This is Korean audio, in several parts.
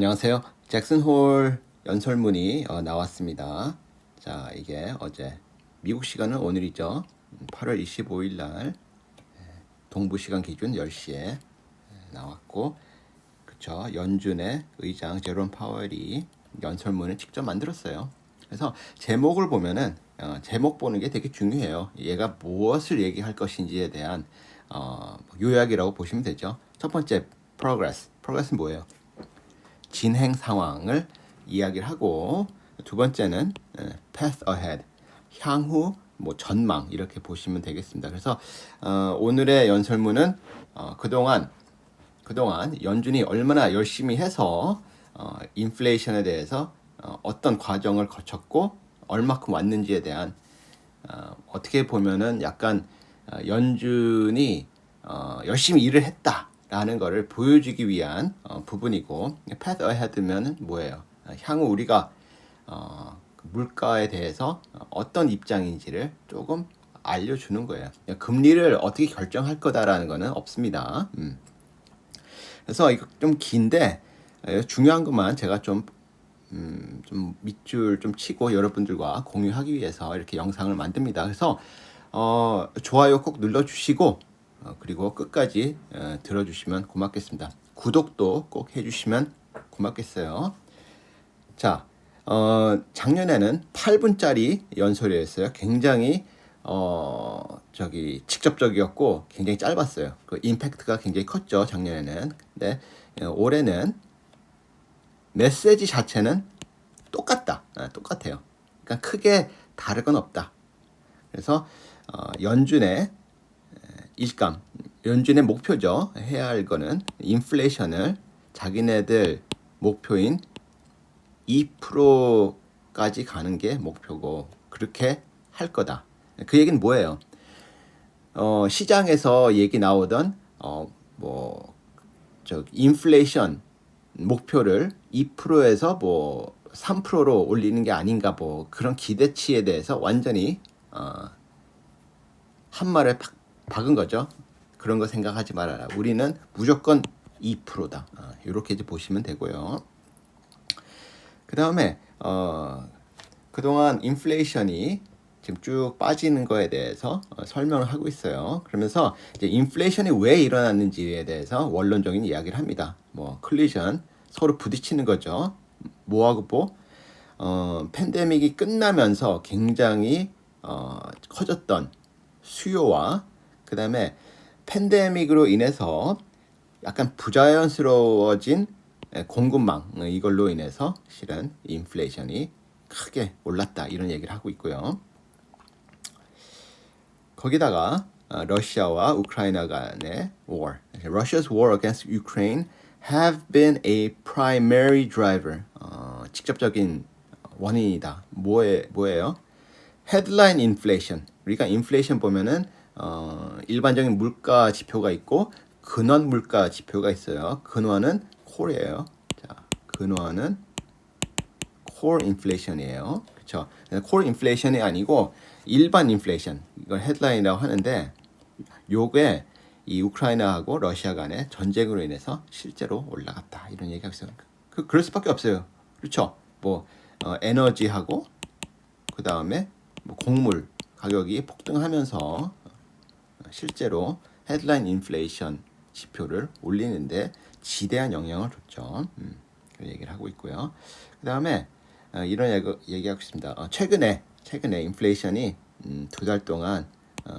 안녕하세요. 잭슨 홀 연설문이 나왔습니다. 자, 이게 어제 미국 시간은 오늘이죠. 8월 25일 날 동부 시간 기준 10시에 나왔고, 그쵸. 연준의 의장 제롬 파월이 연설문을 직접 만들었어요. 그래서 제목을 보면은 제목 보는 게 되게 중요해요. 얘가 무엇을 얘기할 것인지에 대한 요약이라고 보시면 되죠. 첫 번째, progress. progress는 뭐예요? 진행 상황을 이야기를 하고, 두 번째는 path ahead, 향후 뭐 전망 이렇게 보시면 되겠습니다. 그래서 오늘의 연설문은 그동안 연준이 얼마나 열심히 해서 인플레이션에 대해서 어떤 과정을 거쳤고 얼마큼 왔는지에 대한 어떻게 보면은 약간 연준이 열심히 일을 했다라는 것을 보여주기 위한 부분이고, path ahead면 뭐예요? 향후 우리가 물가에 대해서 어떤 입장인지를 조금 알려주는 거예요. 금리를 어떻게 결정할 거다라는 거는 없습니다. 그래서 이거 좀 긴데 중요한 것만 제가 좀 밑줄 좀 치고 여러분들과 공유하기 위해서 이렇게 영상을 만듭니다. 그래서 좋아요 꼭 눌러주시고 그리고 끝까지 들어주시면 고맙겠습니다. 구독도 꼭 해주시면 고맙겠어요. 자, 작년에는 8분짜리 연설이었어요. 굉장히 직접적이었고 굉장히 짧았어요. 그 임팩트가 굉장히 컸죠, 작년에는. 근데 올해는 메시지 자체는 똑같아요. 그러니까 크게 다를 건 없다. 그래서 연준의 일감, 연준의 목표죠. 해야 할 거는 인플레이션을 자기네들 목표인 2%까지 가는 게 목표고 그렇게 할 거다. 그 얘기는 뭐예요? 시장에서 얘기 나오던 인플레이션 목표를 2%에서 3%로 올리는 게 아닌가 그런 기대치에 대해서 완전히 한 말에 박은 거죠. 그런 거 생각하지 말아라. 우리는 무조건 2%다. 이렇게 이제 보시면 되고요. 그 다음에 그동안 인플레이션이 지금 쭉 빠지는 거에 대해서 설명을 하고 있어요. 그러면서 이제 인플레이션이 왜 일어났는지에 대해서 원론적인 이야기를 합니다. 컬리전, 서로 부딪히는 거죠. 뭐하고 팬데믹이 끝나면서 굉장히 커졌던 수요와 그 다음에 팬데믹으로 인해서 약간 부자연스러워진 공급망, 이걸로 인해서 실은 인플레이션이 크게 올랐다 이런 얘기를 하고 있고요. 거기다가 러시아와 우크라이나 간의 war, Russia's war against Ukraine have been a primary driver, 직접적인 원인이다. 뭐예요? 헤드라인 인플레이션. 우리가 인플레이션 보면은 일반적인 물가 지표가 있고 근원 물가 지표가 있어요. 근원은 콜이에요. 자, 근원은 콜 인플레이션이에요. 그렇죠? 콜 인플레이션이 아니고 일반 인플레이션. 이걸 헤드라인이라고 하는데 요게 이 우크라이나하고 러시아 간의 전쟁으로 인해서 실제로 올라갔다. 이런 얘기가 있어요. 그럴 수밖에 없어요. 그렇죠? 에너지하고 그 다음에 곡물 가격이 폭등하면서 실제로 헤드라인 인플레이션 지표를 올리는데 지대한 영향을 줬죠. 그런 얘기를 하고 있고요. 그 다음에 이런 얘기하고 있습니다. 최근에 인플레이션이 2달 동안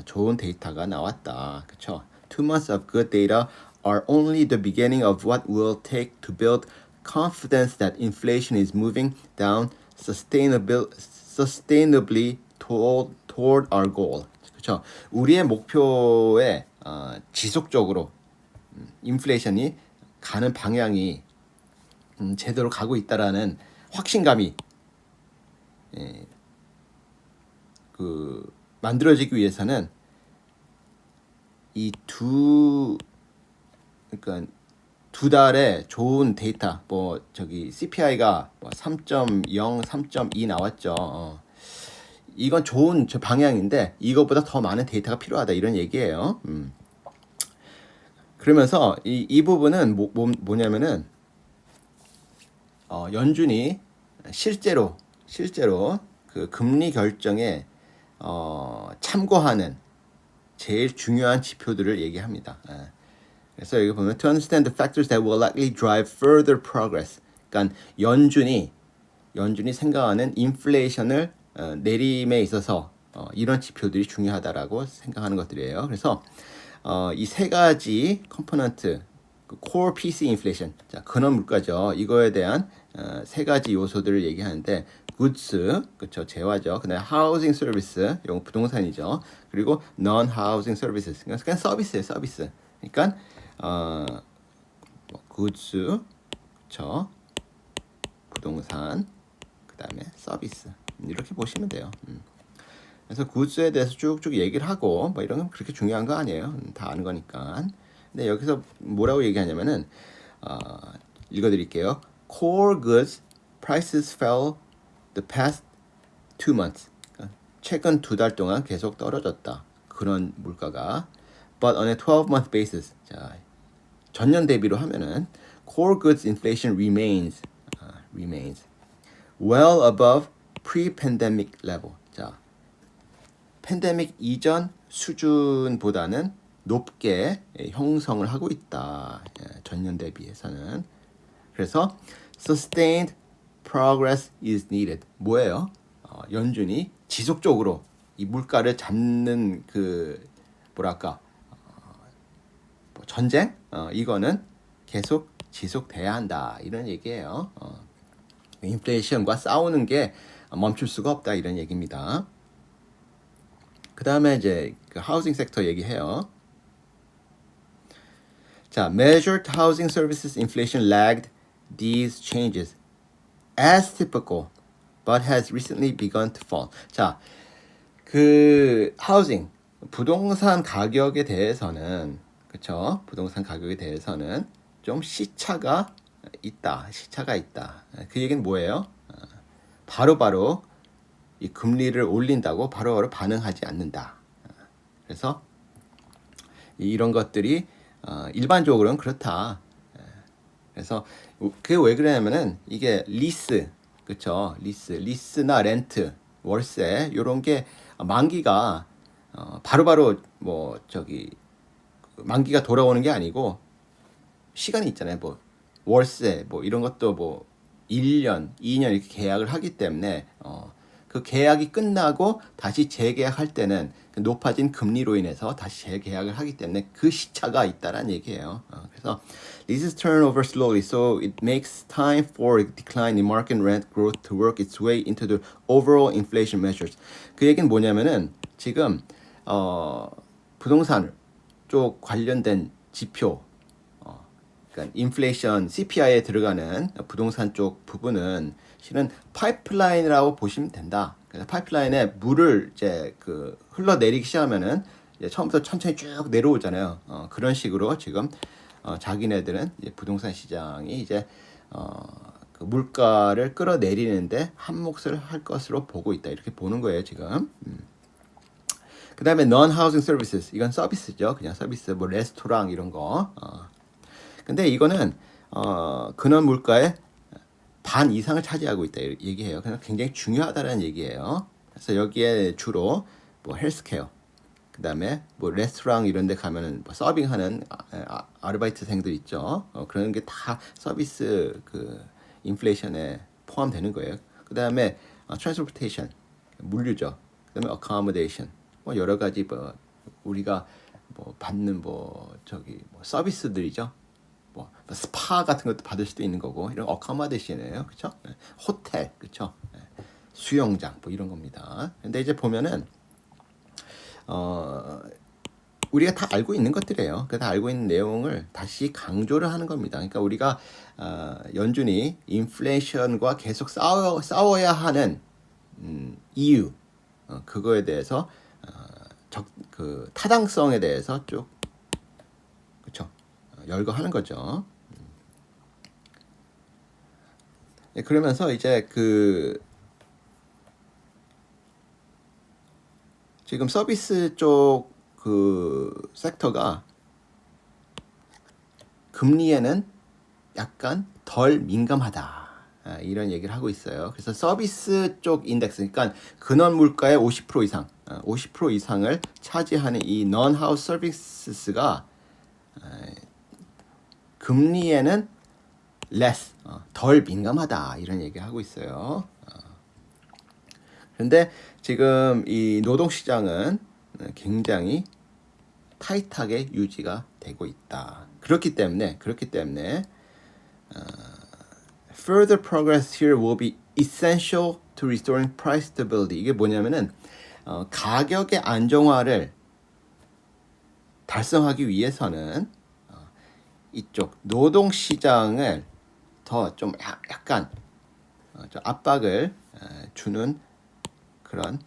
좋은 데이터가 나왔다. 그렇죠? 2 months of good data are only the beginning of what will take to build confidence that inflation is moving down sustainably toward our goal. 그렇죠? 우리의 목표에 지속적으로 인플레이션이 가는 방향이 제대로 가고 있다라는 확신감이 만들어지기 위해서는 이 그러니까 2달에 좋은 데이터, CPI가 3.0, 3.2 나왔죠. 이건 좋은 방향인데 이것보다 더 많은 데이터가 필요하다 이런 얘기예요. 그러면서 이 부분은 뭐냐면은 연준이 실제로 그 금리 결정에 참고하는 제일 중요한 지표들을 얘기합니다. 그래서 여기 보면 to understand the factors that will likely drive further progress. 그러니까 연준이 생각하는 인플레이션을 내림에 있어서 이런 지표들이 중요하다라고 생각하는 것들이에요. 그래서 이 세 가지 컴포넌트, 그 core PC inflation, 자 근원 물가죠. 이거에 대한 세 가지 요소들을 얘기하는데 goods, 그렇죠, 재화죠. 그다음에 housing service, 이건 부동산이죠. 그리고 non-housing services, 그냥 서비스예요, 서비스. 그러니까 goods, 그렇죠, 부동산, 그다음에 서비스, 이렇게 보시면 돼요. 그래서 굿즈에 대해서 쭉쭉 얘기를 하고 뭐 이런 건 그렇게 중요한 거 아니에요. 다 아는 거니까. 근데 여기서 뭐라고 얘기하냐면은 읽어드릴게요. Core goods prices fell the past 2 months. 최근 2달 동안 계속 떨어졌다. 그런 물가가. But on a 12-month basis. 자, 전년 대비로 하면은 core goods inflation remains well above pre-pandemic level. 자, 팬데믹 이전 수준보다는 높게 형성을 하고 있다. 전년 대비해서는. 그래서 sustained progress is needed. 뭐예요? 연준이 지속적으로 이 물가를 잡는 그 뭐랄까 전쟁? 이거는 계속 지속돼야 한다. 이런 얘기예요. 인플레이션과 싸우는 게 멈출 수가 없다. 이런 얘기입니다. 그 다음에 이제 그 하우징 섹터 얘기해요. 자, measured housing services inflation lagged these changes as typical, but has recently begun to fall. 자, 그 하우징, 부동산 가격에 대해서는, 그쵸? 부동산 가격에 대해서는 좀 시차가 있다. 그 얘기는 뭐예요? 바로바로 이 금리를 올린다고 바로바로 반응하지 않는다. 그래서 이런 것들이 일반적으로는 그렇다. 그래서 그게 왜 그러냐면은 이게 리스, 그쵸? 리스나 렌트, 월세 이런 게 만기가 바로바로 뭐 저기 만기가 돌아오는 게 아니고 시간이 있잖아요. 뭐 월세 뭐 이런 것도 뭐 1년, 2년 이렇게 계약을 하기 때문에 그 계약이 끝나고 다시 재계약할 때는 그 높아진 금리로 인해서 다시 재계약을 하기 때문에 그 시차가 있다라는 얘기예요. 그래서 leases turn over slowly, so it makes time for a decline in market rent growth to work its way into the overall inflation measures. 그 얘기는 뭐냐면은 지금 부동산 쪽 관련된 지표, 그러니까 인플레이션 CPI에 들어가는 부동산 쪽 부분은 실은 파이프라인이라고 보시면 된다. 그래서 파이프라인에 물을 이제 그 흘러내리기 시작하면은 이제 처음부터 천천히 쭉 내려오잖아요. 그런 식으로 지금 자기네들은 이제 부동산 시장이 이제 그 물가를 끌어내리는데 한 몫을 할 것으로 보고 있다. 이렇게 보는 거예요, 지금. 그 다음에 non-housing services, 이건 서비스죠. 그냥 서비스, 뭐 레스토랑 이런 거. 근데 이거는 근원 물가의 반 이상을 차지하고 있다 얘기해요. 그래서 굉장히 중요하다는 얘기예요. 그래서 여기에 주로 뭐 헬스케어, 그 다음에 뭐 레스토랑 이런 데 가면은 뭐 서빙하는 아르바이트생들 있죠. 그런 게 다 서비스 그 인플레이션에 포함되는 거예요. 그 다음에 트랜스포테이션, 물류죠. 그 다음에 어카모데이션, 뭐 여러 가지 뭐 우리가 뭐 받는 뭐 저기 뭐 서비스들이죠. 뭐 스파 같은 것도 받을 수도 있는 거고 이런 어카모데이션이에요, 그렇죠? 호텔, 그렇죠? 수영장 뭐 이런 겁니다. 근데 이제 보면은 우리가 다 알고 있는 것들이에요. 그 다 알고 있는 내용을 다시 강조를 하는 겁니다. 그러니까 우리가 연준이 인플레이션과 계속 싸워야 하는 이유, 그거에 대해서 그 타당성에 대해서 쭉, 그렇죠? 열거하는 거죠. 그러면서 이제 그 지금 서비스 쪽 그 섹터가 금리에는 약간 덜 민감하다. 이런 얘기를 하고 있어요. 그래서 서비스 쪽 인덱스, 그러니까 근원 물가의 50% 이상, 50% 이상을 차지하는 이 non-house services가 금리에는 less, 덜 민감하다 이런 얘기를 하고 있어요. 그런데 지금 이 노동시장은 굉장히 타이트하게 유지가 되고 있다. 그렇기 때문에 further progress here will be essential to restoring price stability. 이게 뭐냐면은 가격의 안정화를 달성하기 위해서는 이쪽 노동시장을 더 좀 약간 좀 압박을 주는 그런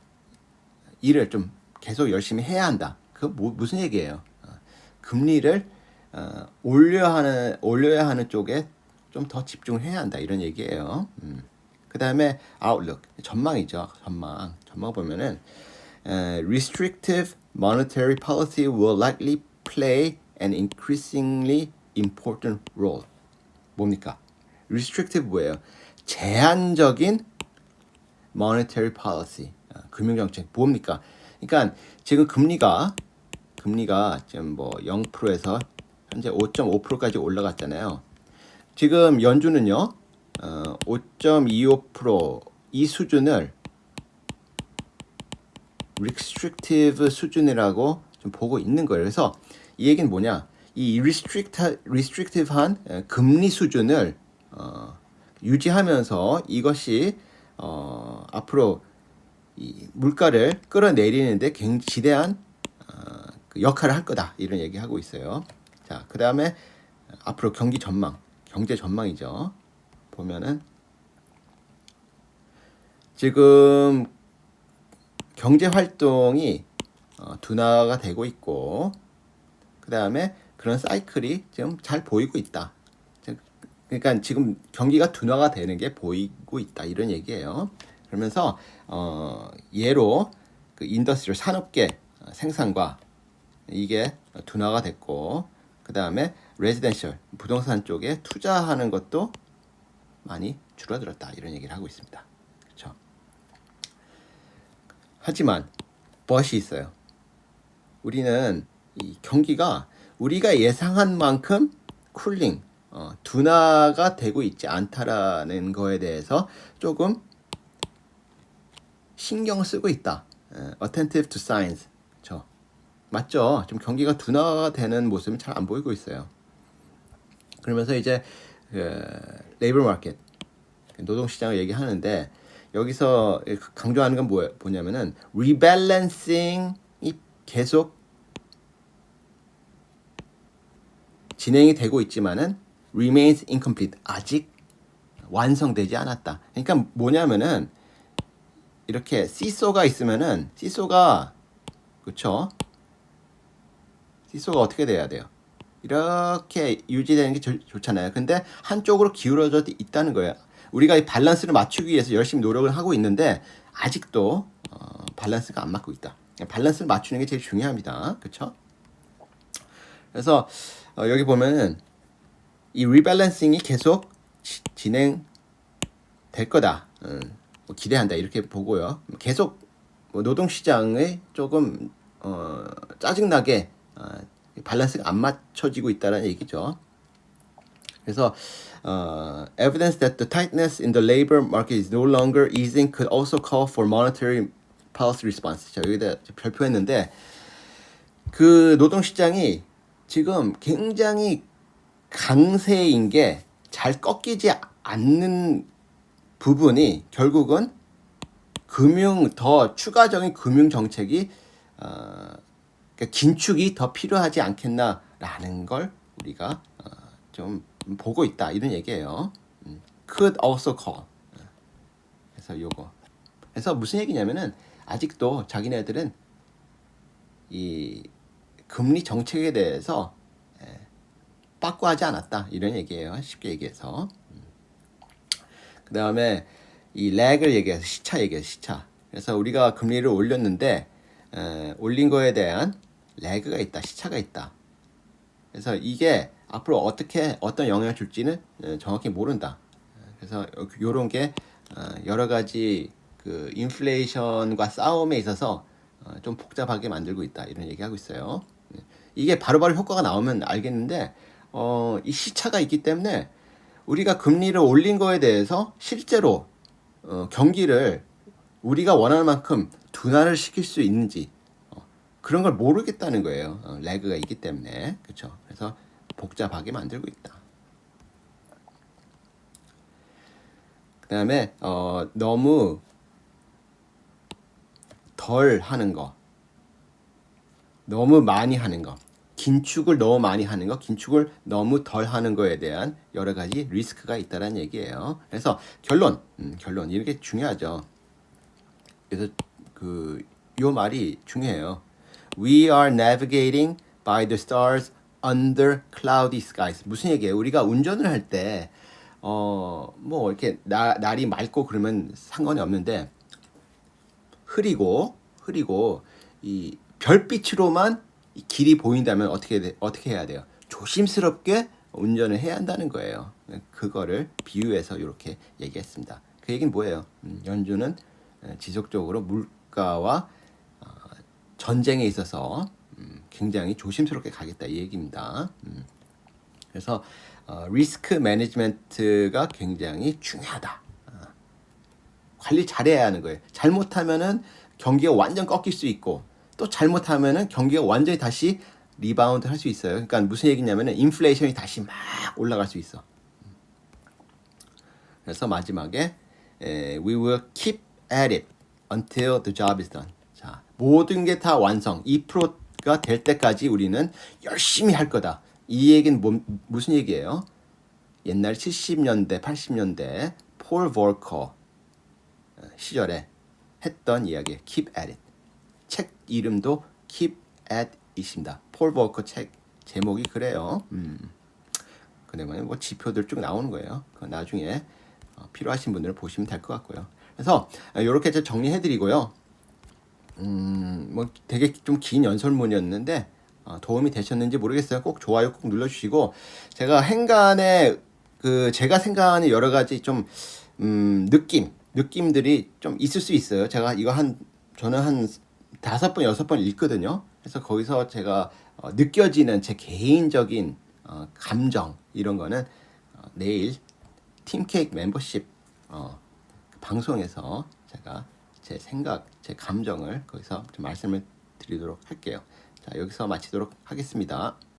일을 좀 계속 열심히 해야 한다. 그 무슨 얘기예요? 금리를 올려야 하는 쪽에 좀 더 집중해야 한다 이런 얘기예요. 그 다음에 outlook, 전망이죠. 전망 보면은 restrictive monetary policy will likely play an increasingly important role. 뭡니까? restrictive 뭐예요? 제한적인 monetary policy, 금융정책 뭡니까? 그러니까 지금 금리가 지금 뭐 0%에서 현재 5.5%까지 올라갔잖아요. 지금 연준은요, 5.25%이 수준을 restrictive 수준이라고 좀 보고 있는 거예요. 그래서 이 얘기는 뭐냐? 이 restrictive한 금리 수준을 유지하면서 이것이 앞으로 이 물가를 끌어내리는데 굉장히 지대한 그 역할을 할 거다 이런 얘기하고 있어요. 자, 그 다음에 앞으로 경제 전망이죠. 보면은 지금 경제 활동이 둔화가 되고 있고, 그 다음에 그런 사이클이 지금 잘 보이고 있다. 그러니까 지금 경기가 둔화가 되는 게 보이고 있다 이런 얘기예요. 그러면서 예로 그 인더스트리얼 산업계 생산과 이게 둔화가 됐고, 그 다음에 레지던셜 부동산 쪽에 투자하는 것도 많이 줄어들었다 이런 얘기를 하고 있습니다. 그렇죠? 하지만 but이 있어요. 우리는 이 경기가 우리가 예상한 만큼 쿨링, 둔화가 되고 있지 않다라는 거에 대해서 조금 신경 쓰고 있다. attentive to signs. 그렇죠? 맞죠? 좀 경기가 둔화가 되는 모습이 잘 안 보이고 있어요. 그러면서 이제 레이버 마켓, 노동시장을 얘기하는데 여기서 강조하는 건 뭐냐면은 리밸런싱이 계속 진행이 되고 있지만은 remains incomplete, 아직 완성되지 않았다. 그러니까 뭐냐면은 이렇게 시소가 있으면은 시소가 그렇죠? 시소가 어떻게 돼야 돼요? 이렇게 유지되는 게 좋잖아요. 근데 한쪽으로 기울어져 있다는 거예요. 우리가 이 밸런스를 맞추기 위해서 열심히 노력을 하고 있는데 아직도 밸런스가 안 맞고 있다. 밸런스를 맞추는 게 제일 중요합니다. 그렇죠? 그래서 여기 보면은 이 리밸런싱이 계속 진행될 거다. 뭐 기대한다 이렇게 보고요. 계속 노동시장에 조금 짜증나게 밸런스가 안 맞춰지고 있다는 얘기죠. 그래서 evidence that the tightness in the labor market is no longer easing could also call for monetary policy response. 자, 여기다 발표했는데 그 노동시장이 지금 굉장히 강세인 게 잘 꺾이지 않는 부분이 결국은 더 추가적인 금융 정책이 긴축이 더 필요하지 않겠나라는 걸 우리가 좀 보고 있다 이런 얘기예요. Could also call. 그래서 요거. 그래서 무슨 얘기냐면은 아직도 자기네들은 이 금리 정책에 대해서 빠꾸하지 않았다 이런 얘기예요. 쉽게 얘기해서. 그 다음에 이 렉을 얘기해서 시차. 그래서 우리가 금리를 올렸는데 올린 거에 대한 렉가 있다, 시차가 있다. 그래서 이게 앞으로 어떤 영향을 줄지는 정확히 모른다. 그래서 요런 게 여러 가지 그 인플레이션과 싸움에 있어서 좀 복잡하게 만들고 있다 이런 얘기하고 있어요. 이게 바로바로 효과가 나오면 알겠는데 이 시차가 있기 때문에 우리가 금리를 올린 거에 대해서 실제로 경기를 우리가 원하는 만큼 둔화를 시킬 수 있는지 그런 걸 모르겠다는 거예요. 레그가 있기 때문에. 그렇죠. 그래서 복잡하게 만들고 있다. 그다음에 너무 덜 하는 거, 너무 많이 하는 거, 긴축을 너무 많이 하는 거, 긴축을 너무 덜 하는 거에 대한 여러 가지 리스크가 있다는 얘기예요. 그래서 결론 이게 중요하죠. 그래서 요 말이 중요해요. We are navigating by the stars under cloudy skies. 무슨 얘기예요? 우리가 운전을 할 때 뭐 이렇게 날이 맑고 그러면 상관이 없는데 흐리고 이 별빛으로만 이 길이 보인다면 어떻게 해야 돼요? 조심스럽게 운전을 해야 한다는 거예요. 그거를 비유해서 이렇게 얘기했습니다. 그 얘기는 뭐예요? 연준은 지속적으로 물가와 전쟁에 있어서 굉장히 조심스럽게 가겠다 이 얘기입니다. 그래서 리스크 매니지먼트가 굉장히 중요하다. 관리 잘해야 하는 거예요. 잘못하면은 경기가 완전 꺾일 수 있고 또 잘못하면은 경기가 완전히 다시 리바운드 할 수 있어요. 그러니까 무슨 얘기냐면은 인플레이션이 다시 막 올라갈 수 있어. 그래서 마지막에 we will keep at it until the job is done. 자, 모든 게 다 완성 2%가 될 때까지 우리는 열심히 할 거다. 이 얘기는 무슨 얘기예요? 옛날 70년대, 80년대 폴 볼커 시절에 했던 이야기 Keep at it. 책 이름도 Keep at it입니다. 폴 볼커 책 제목이 그래요. 그다음에 뭐 지표들 쭉 나오는 거예요. 그 나중에 필요하신 분들은 보시면 될 것 같고요. 그래서 이렇게 정리해드리고요. 뭐 되게 좀 긴 연설문이었는데 도움이 되셨는지 모르겠어요. 꼭 좋아요 꼭 눌러주시고 제가 행간에 제가 생각하는 여러 가지 좀 느낌들이 좀 있을 수 있어요. 제가 이거 저는 한 5번, 6번 읽거든요. 그래서 거기서 제가 느껴지는 제 개인적인 감정 이런 거는 내일 팀케이크 멤버십 방송에서 제가 제 생각, 제 감정을 거기서 좀 말씀을 드리도록 할게요. 자, 여기서 마치도록 하겠습니다.